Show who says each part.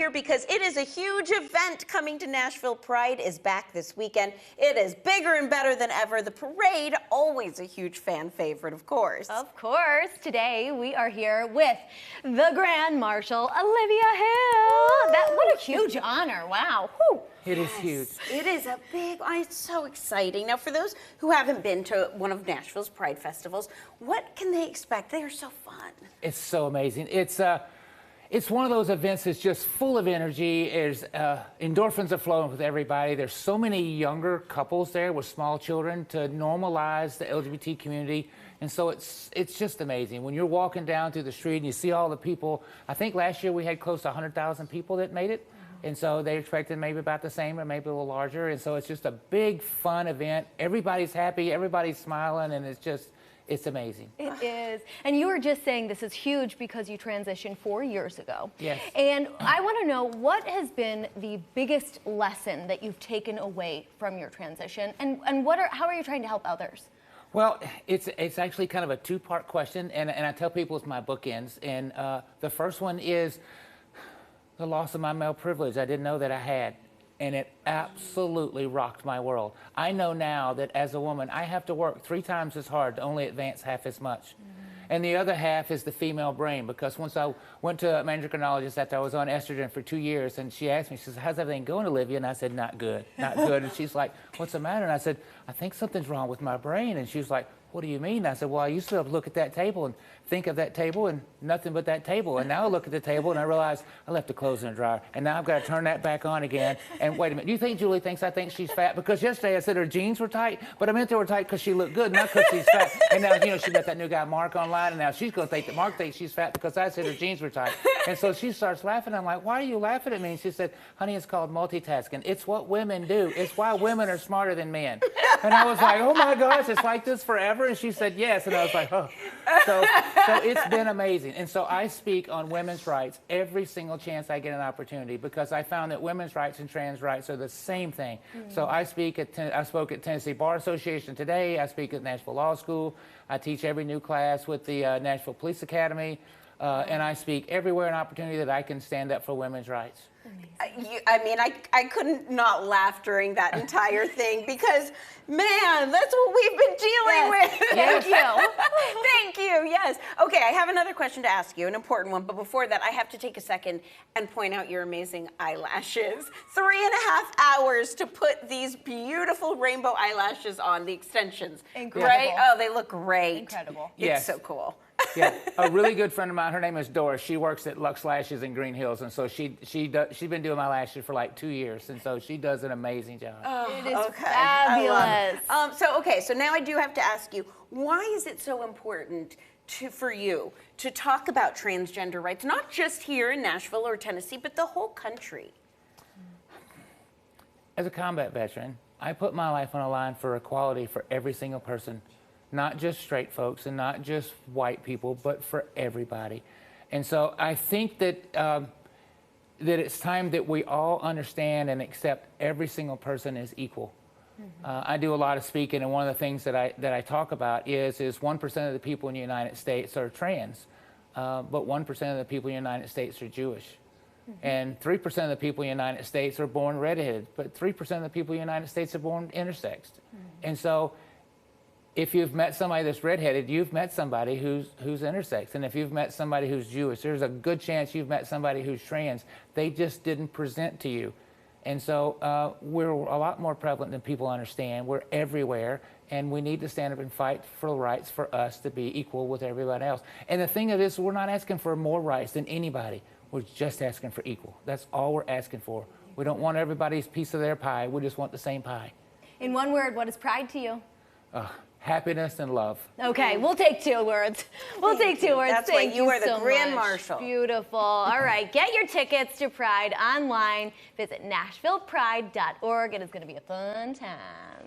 Speaker 1: here because it is a huge event coming to Nashville. Pride is back this weekend. It is bigger and better than ever. The parade, always a huge fan favorite, of course.
Speaker 2: Of course. Today we are here with the Grand Marshal, Olivia Hill. What a huge honor. Wow. Whew.
Speaker 3: It is huge.
Speaker 1: It is a big, it's so exciting. Now, for those who haven't been to one of Nashville's Pride festivals, what can they expect? They are so fun.
Speaker 3: It's so amazing. It's one of those events that's just full of energy. There's endorphins are flowing with everybody. There's so many younger couples there with small children to normalize the LGBT community. And so it's just amazing. When you're walking down through the street and you see all the people, I think last year we had close to 100,000 people that made it. And so they expected maybe about the same or maybe a little larger. And so it's just a big, fun event. Everybody's happy, everybody's smiling, and it's amazing.
Speaker 2: It is. And you were just saying this is huge because you transitioned 4 years ago.
Speaker 3: Yes.
Speaker 2: And I want to know, what has been the biggest lesson that you've taken away from your transition? And how are you trying to help others?
Speaker 3: Well, it's actually kind of a two-part question, and I tell people it's my bookends. And the first one is the loss of my male privilege I didn't know that I had, and it absolutely rocked my world. I know now that as a woman, I have to work 3 times as hard to only advance half as much. And the other half is the female brain, because once I went to an endocrinologist after I was on estrogen for 2 years, and she asked me, she says, "How's everything going, Olivia?" And I said, "Not good, not good." And she's like, "What's the matter?" And I said, "I think something's wrong with my brain." And she was like, "What do you mean?" I said, "Well, I used to look at that table and think of that table and nothing but that table. And now I look at the table and I realize I left the clothes in the dryer. And now I've got to turn that back on again. And wait a minute, do you think Julie thinks I think she's fat? Because yesterday I said her jeans were tight, but I meant they were tight because she looked good, not because she's fat." And now, she met that new guy, Mark, online, and now she's going to think that Mark thinks she's fat because I said her jeans were tight. And so she starts laughing. I'm like, "Why are you laughing at me?" And she said, "Honey, it's called multitasking. It's what women do. It's why women are smarter than men." And I was like, "Oh my gosh, it's like this forever?" And she said, "Yes." And I was like, "Oh." So it's been amazing. And so I speak on women's rights every single chance I get an opportunity, because I found that women's rights and trans rights are the same thing. So I spoke at Tennessee Bar Association today. I speak at Nashville Law School. I teach every new class with the Nashville Police Academy. And I speak everywhere an opportunity that I can stand up for women's rights.
Speaker 1: I couldn't not laugh during that entire thing because, man, that's what we've been dealing with.
Speaker 2: Thank you.
Speaker 1: Thank you, yes. Okay, I have another question to ask you, an important one, but before that, I have to take a second and point out your amazing eyelashes. 3.5 hours to put these beautiful rainbow eyelashes on, the extensions.
Speaker 2: Incredible.
Speaker 1: Right? Oh, they look great.
Speaker 2: Incredible.
Speaker 1: It's so cool.
Speaker 3: Yeah, a really good friend of mine, her name is Doris. She works at Lux Lashes in Green Hills, and so she's been doing my lashes for like 2 years, and so she does an amazing job.
Speaker 2: Oh, it is fabulous.
Speaker 1: So now I do have to ask you, why is it so important for you to talk about transgender rights, not just here in Nashville or Tennessee, but the whole country?
Speaker 3: As a combat veteran, I put my life on the line for equality for every single person. Not just straight folks and not just white people, but for everybody. And so I think that that it's time that we all understand and accept every single person is equal. I do a lot of speaking, and one of the things that I talk about is 1% of the people in the United States are trans, but 1% of the people in the United States are Jewish. And 3% of the people in the United States are born redheaded, but 3% of the people in the United States are born intersexed. And so if you've met somebody that's redheaded, you've met somebody who's intersex. And if you've met somebody who's Jewish, there's a good chance you've met somebody who's trans. They just didn't present to you. And so we're a lot more prevalent than people understand. We're everywhere, and we need to stand up and fight for the rights for us to be equal with everybody else. And the thing of this, we're not asking for more rights than anybody. We're just asking for equal. That's all we're asking for. We don't want everybody's piece of their pie. We just want the same pie.
Speaker 2: In one word, what is pride to you?
Speaker 3: Happiness and love.
Speaker 2: Okay, we'll take 2 words. We'll take 2 words.
Speaker 1: That's why you are the Grand Marshal.
Speaker 2: Beautiful. All right, get your tickets to Pride online. Visit NashvillePride.org. It is going to be a fun time.